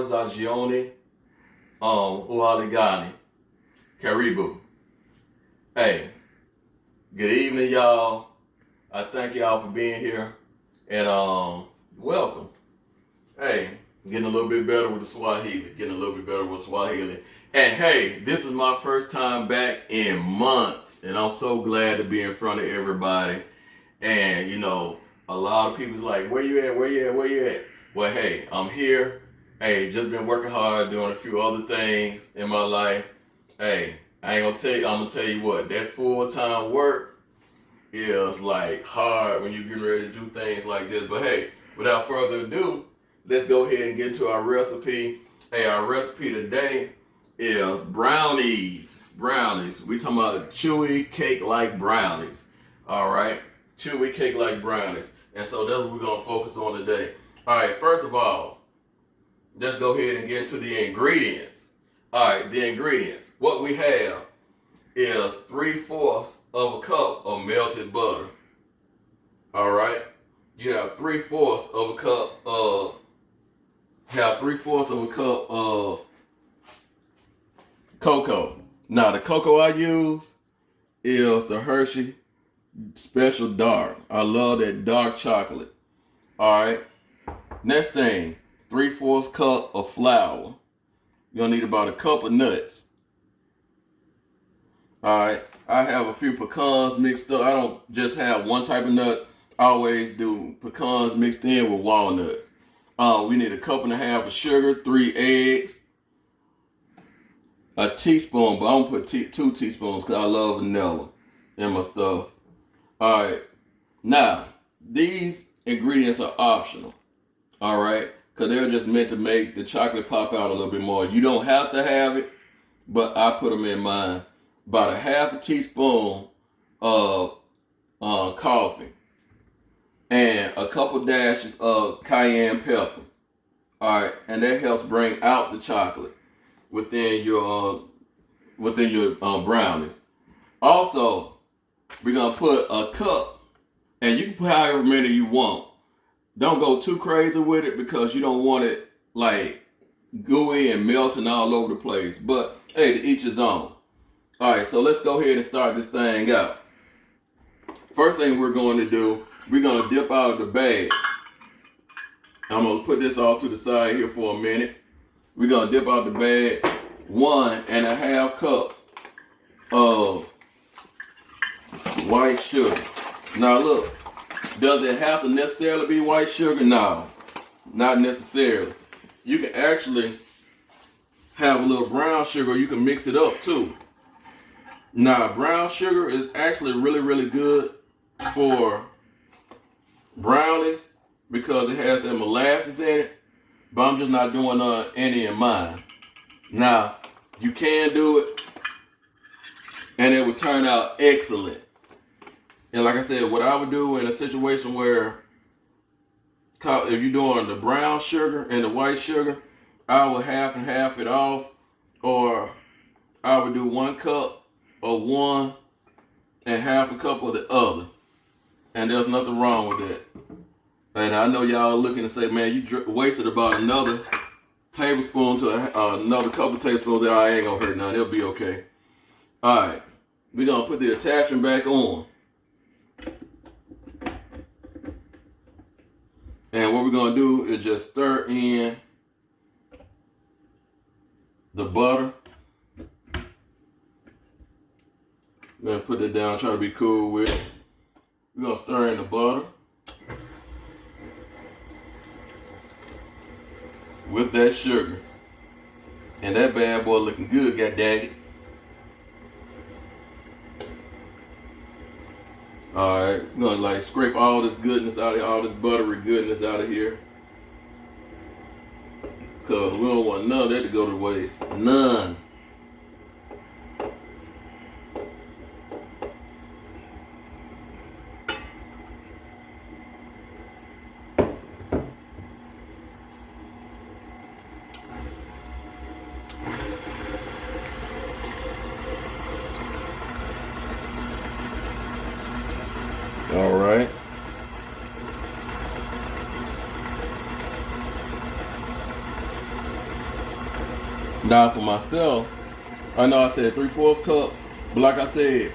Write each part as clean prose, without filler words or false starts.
Zagioni, Uhaligani, Karibu. Hey, good evening, y'all. I thank y'all for being here, and welcome. Hey, getting a little bit better with the Swahili. And hey, this is my first time back in months, and I'm so glad to be in front of everybody. And a lot of people's like, where you at? Where you at? Where you at? Well, hey, I'm here. Hey, just been working hard, doing a few other things in my life. Hey, I ain't gonna tell you. I'm gonna tell you what, that full-time work is like hard when you're getting ready to do things like this. But hey, without further ado, let's go ahead and get to our recipe. Hey, our recipe today is brownies. Brownies. We talking about chewy cake-like brownies. All right, chewy cake-like brownies. And so that's what we're gonna focus on today. All right, first of all, let's go ahead and get into the ingredients. All right, the ingredients. What we have is 3/4 of a cup of melted butter. All right, you have 3/4 of a cup of cocoa. Now the cocoa I use is the Hershey Special Dark. I love that dark chocolate. All right. Next thing, 3/4 cup of flour. You're gonna need about a cup of nuts. All right. I have a few pecans mixed up. I don't just have one type of nut. I always do pecans mixed in with walnuts. We need a cup and a half of sugar, 3 eggs, a teaspoon, but I'm gonna put 2 teaspoons because I love vanilla in my stuff. All right. Now, these ingredients are optional. All right, because they're just meant to make the chocolate pop out a little bit more. You don't have to have it, but I put them in mine. About a half a teaspoon of coffee and a couple dashes of cayenne pepper. All right, and that helps bring out the chocolate within your brownies. Also, we're gonna put a cup, and you can put however many you want. Don't go too crazy with it because you don't want it like gooey and melting all over the place. But hey, to each his own. All right, so let's go ahead and start this thing out. First thing we're going to do, we're going to dip out of the bag. I'm going to put this off to the side here for a minute. We're going to dip out the bag 1.5 cups of white sugar. Now look. Does it have to necessarily be white sugar? No, not necessarily. You can actually have a little brown sugar. You can mix it up too. Now, brown sugar is actually really, really good for brownies because it has that molasses in it, but I'm just not doing any in mine. Now, you can do it, and it would turn out excellent. And like I said, what I would do in a situation where if you're doing the brown sugar and the white sugar, I would half and half it off, or I would do 1 cup of one and half a cup of the other. And there's nothing wrong with that. And I know y'all are looking to say, man, you wasted about another tablespoon to another couple tablespoons. I ain't gonna hurt none. It'll be okay. All right, we're gonna put the attachment back on. And what we're going to do is just stir in the butter. I'm going to put it down, try to be cool with it. We're going to stir in the butter with that sugar. And that bad boy looking good, god dang it. Alright, we're going to like scrape all this goodness out of here, all this buttery goodness out of here. Because we don't want none of that to go to waste. None. All right. Now for myself, I know I said 3/4 cup, but like I said,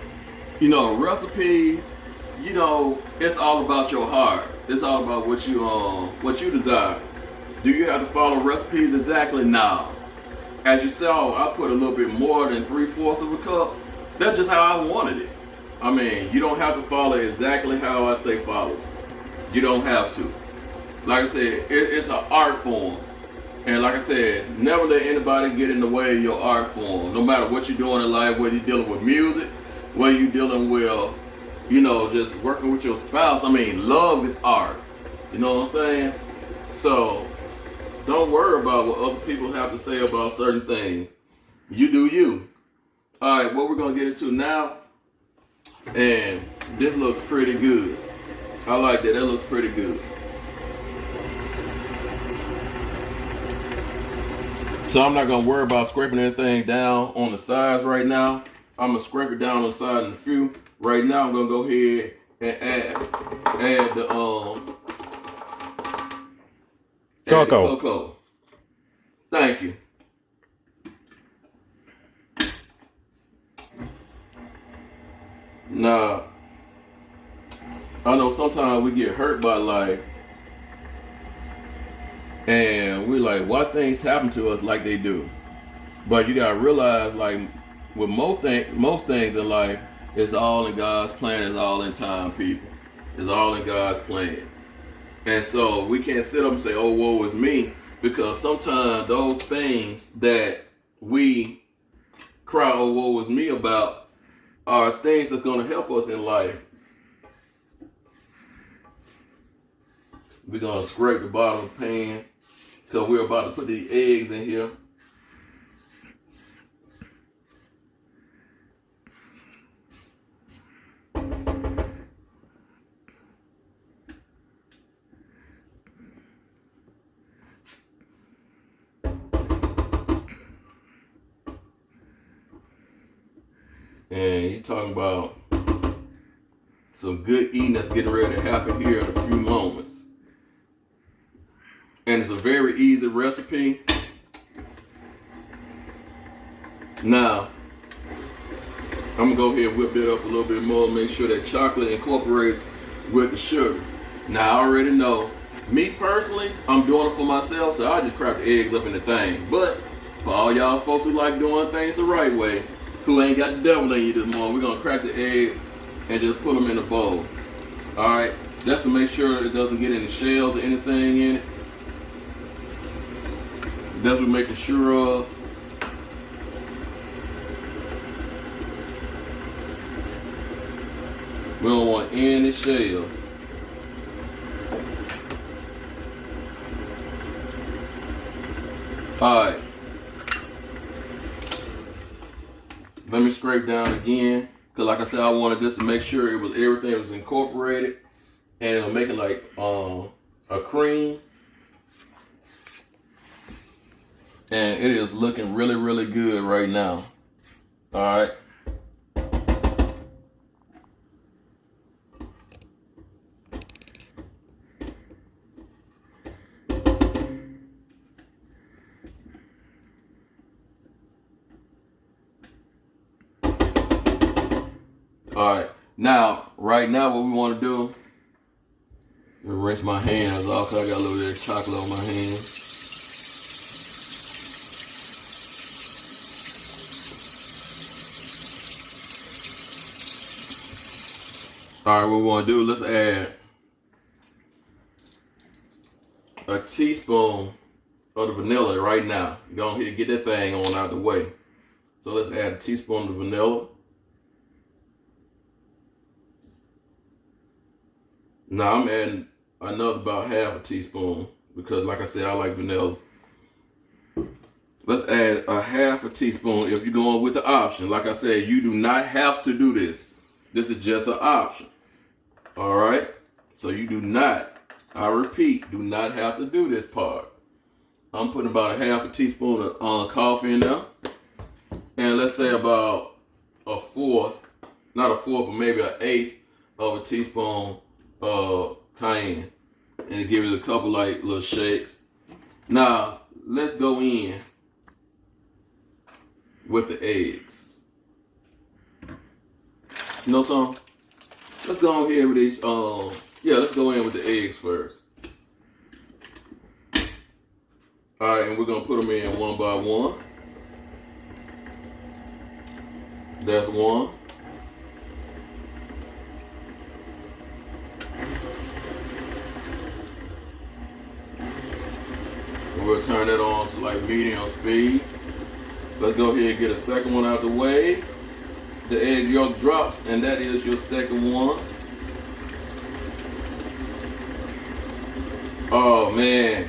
recipes, it's all about your heart. It's all about what you desire. Do you have to follow recipes exactly? No. As you saw, I put a little bit more than 3/4 of a cup. That's just how I wanted it. I mean, you don't have to follow exactly how I say follow. You don't have to. Like I said, it's an art form. And like I said, never let anybody get in the way of your art form. No matter what you're doing in life, whether you're dealing with music, whether you're dealing with, just working with your spouse. I mean, love is art. You know what I'm saying? So don't worry about what other people have to say about certain things. You do you. All right, what we're going to get into now, and this looks pretty good. I like that. That looks pretty good. So I'm not going to worry about scraping anything down on the sides right now. I'm going to scrape it down on the side in a few. Right now I'm going to go ahead and add the cocoa. Thank you. Now, I know sometimes we get hurt by life and we're like, why things happen to us like they do? But you gotta realize, like, with most things in life, it's all in God's plan. It's all in time, people. It's all in God's plan. And so we can't sit up and say, oh, woe is me, because sometimes those things that we cry, oh, woe is me about, are things that's going to help us in life. We're going to scrape the bottom of the pan because we're about to put the eggs in here. And you're talking about some good eating that's getting ready to happen here in a few moments. And it's a very easy recipe. Now, I'm going to go ahead and whip it up a little bit more, make sure that chocolate incorporates with the sugar. Now, I already know, me personally, I'm doing it for myself, so I just crack the eggs up in the thing. But for all y'all folks who like doing things the right way, who ain't got the devil in you this morning, we're going to crack the eggs and just put them in a bowl. Alright, that's to make sure it doesn't get any shells or anything in it. That's what we're making sure of. We don't want any shells. Alright. Let me scrape down again. Because like I said, I wanted this to make sure everything was incorporated. And it'll make it like a cream. And it is looking really, really good right now. Alright. Alright. Now, right now what we want to do, rinse my hands off because I got a little bit of chocolate on my hands. Alright, what we want to do, let's add a teaspoon of the vanilla right now. Go ahead and get that thing on out the way. So let's add a teaspoon of vanilla. Now I'm adding another about half a teaspoon because like I said, I like vanilla. Let's add a half a teaspoon if you're going with the option. Like I said, you do not have to do this. This is just an option. All right? So you do not, I repeat, do not have to do this part. I'm putting about a half a teaspoon of coffee in there. And let's say about a fourth, not a fourth, but maybe an eighth of a teaspoon of cayenne. And give it a couple like little shakes. Now, let's go in with the eggs. You know something? Let's go on here with these. Let's go in with the eggs first. All right, and we're gonna put them in one by one. That's one. And we'll turn that on to like medium speed. Let's go ahead and get a second one out the way. The egg yolk drops, and that is your second one. Oh man.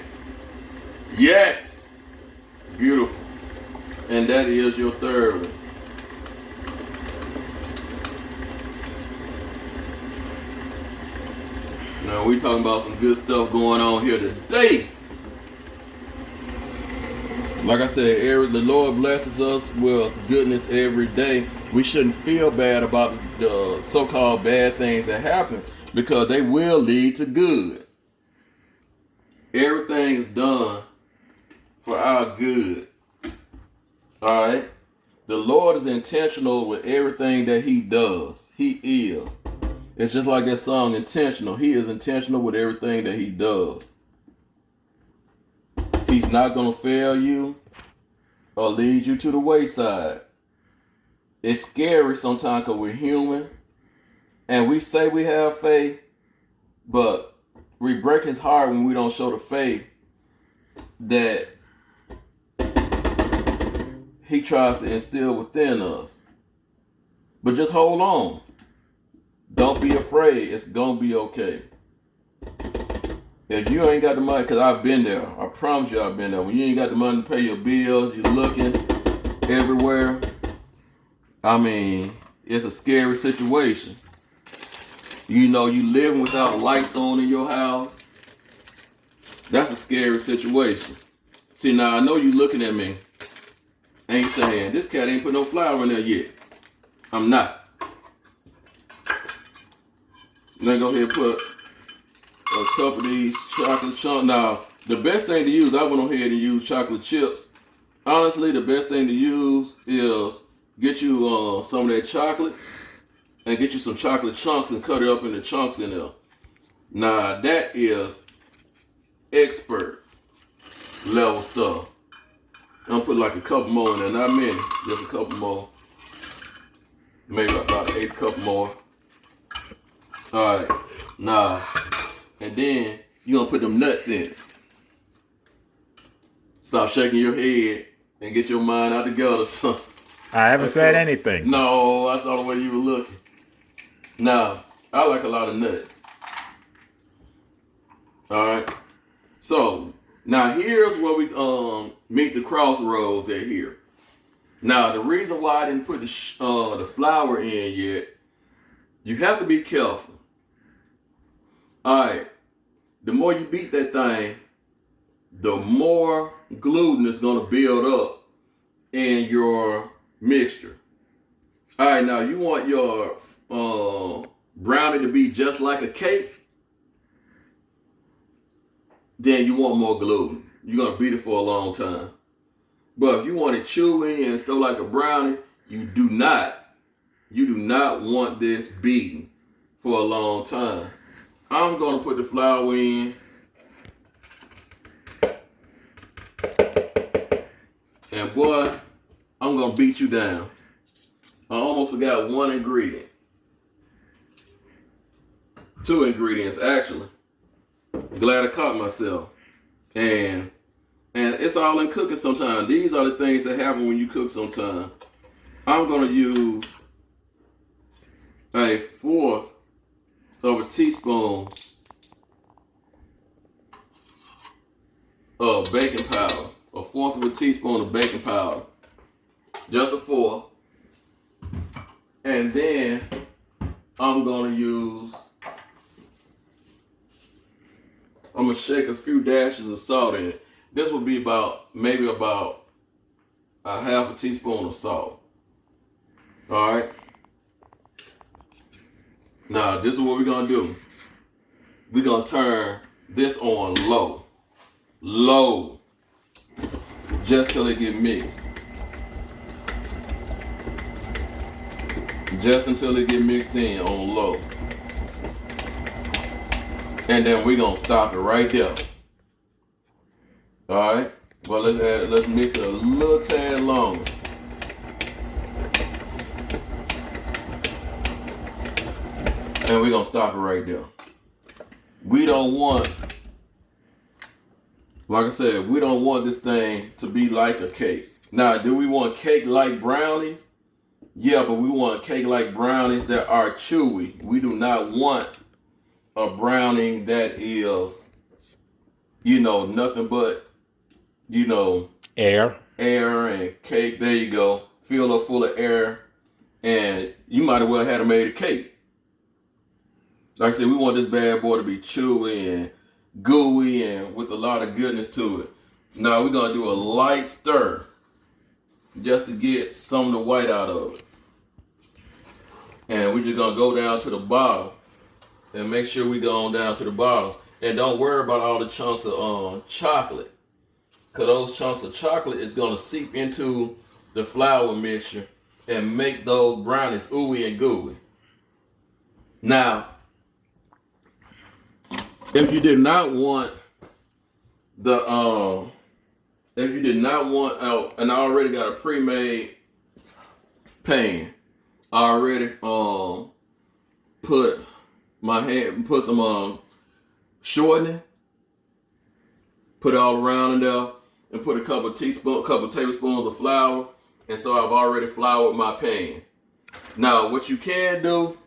Yes! Beautiful. And that is your third one. Now we talking about some good stuff going on here today. Like I said, the Lord blesses us with goodness every day. We shouldn't feel bad about the so-called bad things that happen because they will lead to good. Everything is done for our good. All right? The Lord is intentional with everything that he does. He is. It's just like that song, Intentional. He is intentional with everything that he does. He's not going to fail you or lead you to the wayside. It's scary sometimes because we're human and we say we have faith, but we break his heart when we don't show the faith that he tries to instill within us. But just hold on. Don't be afraid. It's going to be okay. If you ain't got the money, because I've been there. I promise you I've been there. When you ain't got the money to pay your bills, you're looking everywhere. I mean, it's a scary situation. You know, you living without lights on in your house. That's a scary situation. See, now I know you looking at me, ain't saying, this cat ain't put no flour in there yet. I'm not. Then go ahead and put a couple of these chocolate chunks. Now, the best thing to use, I went ahead and used chocolate chips. Honestly, the best thing to use is get you some of that chocolate and get you some chocolate chunks and cut it up into chunks in there. Now, that is expert level stuff. I'm gonna put like a couple more in there, not many, just a couple more. Maybe about an eighth couple more. All right, now, and then you're gonna put them nuts in it. Stop shaking your head and get your mind out together, son. I haven't said anything. No, I saw the way you were looking. Now, I like a lot of nuts. All right. So now here's where we meet the crossroads at here. Now the reason why I didn't put the flour in yet, you have to be careful. All right. The more you beat that thing, the more gluten is going to build up in your mixture. All right, now you want your brownie to be just like a cake, then you want more gluten. You're going to beat it for a long time. But if you want it chewy and still like a brownie, you do not want this beaten for a long time. I'm going to put the flour in. And boy, I'm going to beat you down. I almost forgot one ingredient. 2 ingredients, actually. Glad I caught myself. And it's all in cooking sometimes. These are the things that happen when you cook sometimes. I'm going to use a 1/4 of a teaspoon of baking powder. A 1/4 of a teaspoon of baking powder. Just a 1/4. And then I'm going to shake a few dashes of salt in it. This would be maybe about a 1/2 teaspoon of salt. All right. Now, this is what we're going to do. We're going to turn this on low. Low. Just till it get mixed. just until it get mixed in on low. And then we're gonna stop it right there. Alright? Well, let's mix it a little tad longer. And we're gonna stop it right there. We don't want, like I said, we don't want this thing to be like a cake. Now, do we want cake like brownies? Yeah, but we want cake like brownies that are chewy. We do not want a brownie that is, nothing but, Air. air and cake. There you go. Filled up full of air. And you might as well have made a cake. Like I said, we want this bad boy to be chewy and gooey and with a lot of goodness to it. Now we're going to do a light stir just to get some of the white out of it. And we're just going to go down to the bottom and make sure we go on down to the bottom. And don't worry about all the chunks of chocolate, because those chunks of chocolate is going to seep into the flour mixture and make those brownies ooey and gooey. Now, if you did not want and I already got a pre-made pan. I already put some shortening, put it all around in there, and put a couple tablespoons of flour. And so I've already floured my pan. Now, what you can do,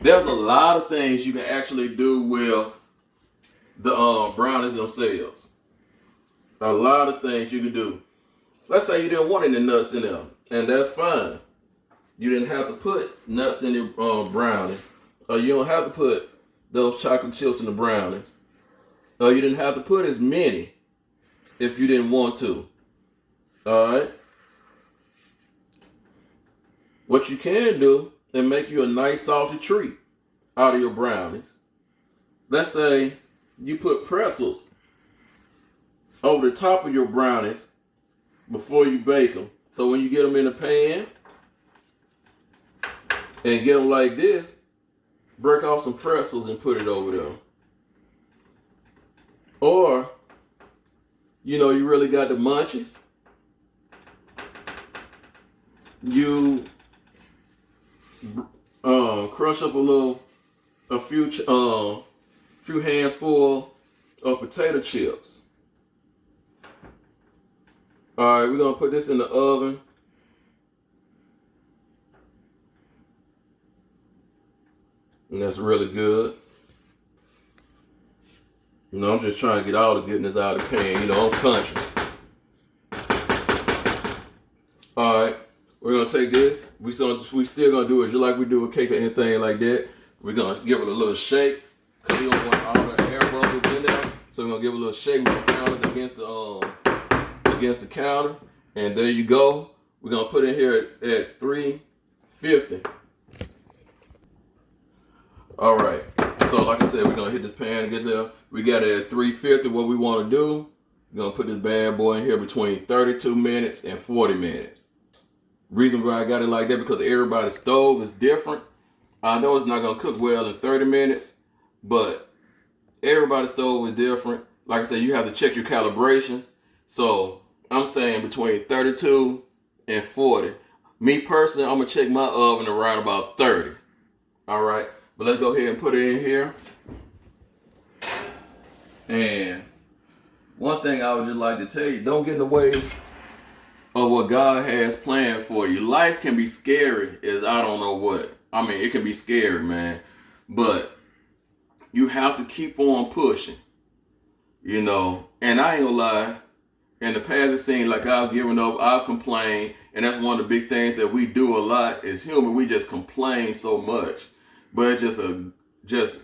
there's a lot of things you can actually do with the brownies themselves. A lot of things you can do. Let's say you didn't want any nuts in there, and that's fine. You didn't have to put nuts in your brownie, or you don't have to put those chocolate chips in the brownies, or you didn't have to put as many if you didn't want to. All right. What you can do and make you a nice salty treat out of your brownies. Let's say you put pretzels over the top of your brownies before you bake them. So when you get them in the pan and get them like this, break off some pretzels and put it over there. Or, you really got the munchies. You crush up a few hands full of potato chips. All right, we're gonna put this in the oven. And that's really good. I'm just trying to get all the goodness out of the pan. I'm country. All right, we're gonna take this. We still gonna do it just like we do a cake or anything like that. We're gonna give it a little shake because we don't want all the air bubbles in there. So we're gonna give it a little shake. We're gonna pound it against the counter, and there you go. We're gonna put it here at 350. All right. So like I said, we're gonna hit this pan and get there. We got it at 350. What we want to do, we're gonna put this bad boy in here between 32 minutes and 40 minutes. Reason why I got it like that, because everybody's stove is different. I know it's not gonna cook well in 30 minutes, but everybody's stove is different. Like I said, you have to check your calibrations. So I'm saying between 32 and 40. Me personally, I'm gonna check my oven around about 30. All right, but let's go ahead and put it in here. And one thing I would just like to tell you, don't get in the way of what God has planned for you. Life can be scary as I don't know what. I mean, it can be scary, man. But you have to keep on pushing. And I ain't gonna lie. In the past, it seemed like I've given up, I've complained. And that's one of the big things that we do a lot as human. We just complain so much. But it's just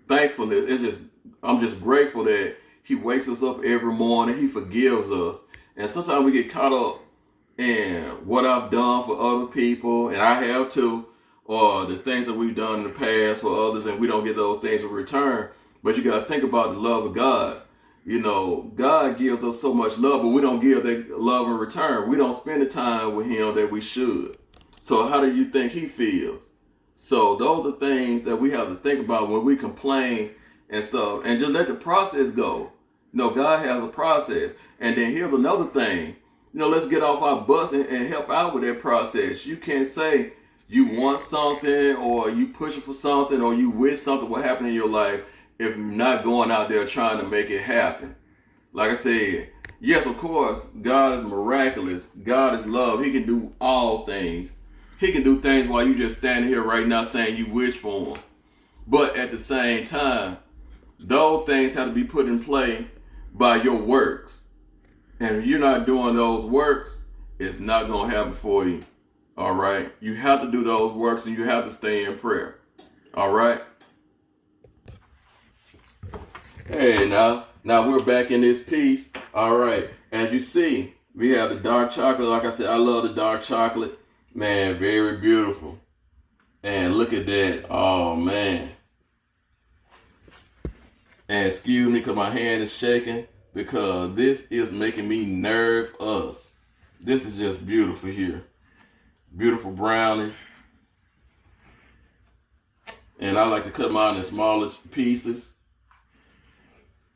thankfulness. I'm just grateful that He wakes us up every morning. He forgives us. And sometimes we get caught up in what I've done for other people, and I have too, or the things that we've done in the past for others, and we don't get those things in return. But you got to think about the love of God. God gives us so much love, but we don't give that love in return. We don't spend the time with Him that we should. So how do you think he feels? So those are things that we have to think about when we complain and stuff, and just let the process go. God has a process. And then here's another thing. Let's get off our butts and help out with that process. You can't say you want something or you pushing for something or you wish something would happen in your life if you're not going out there trying to make it happen. Like I said, yes, of course, God is miraculous. God is love. He can do all things. He can do things while you just standing here right now saying you wish for them. But at the same time, those things have to be put in play by your works. And if you're not doing those works, it's not going to happen for you. All right? You have to do those works and you have to stay in prayer. All right? Hey, now we're back in this piece. All right. As you see, we have the dark chocolate. Like I said, I love the dark chocolate. Man, very beautiful. And look at that. Oh, man. And excuse me because my hand is shaking because this is making me nervous. This is just beautiful here. Beautiful brownies. And I like to cut mine in smaller pieces.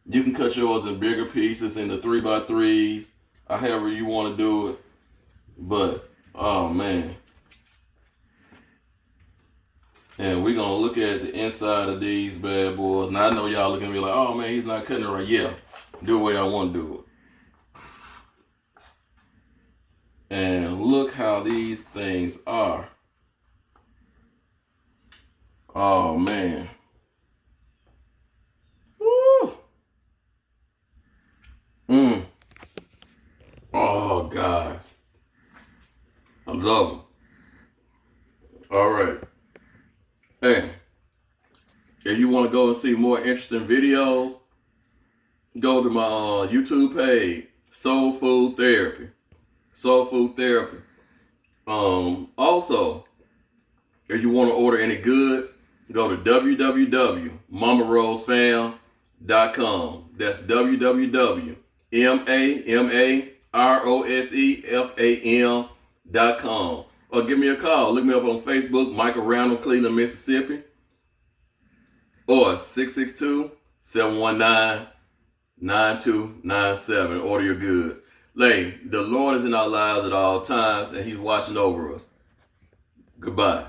You can cut yours in bigger pieces, in the 3x3s, or however you want to do it. But, oh man. And we're going to look at the inside of these bad boys. Now I know y'all looking at me like, oh man, he's not cutting it right. Yeah, do the way I want to do it. And look how these things are. Oh man. Woo. Oh God. I love them. All right. Hey, if you want to go and see more interesting videos, go to my YouTube page, Soul Food Therapy. Soul Food Therapy. Also, if you want to order any goods, go to www.mamarosefam.com. That's www.mamarosefam.com. Or give me a call. Look me up on Facebook, Michael Randall, Cleveland, Mississippi. Or 662-719-9297. Order your goods. The Lord is in our lives at all times, and He's watching over us. Goodbye.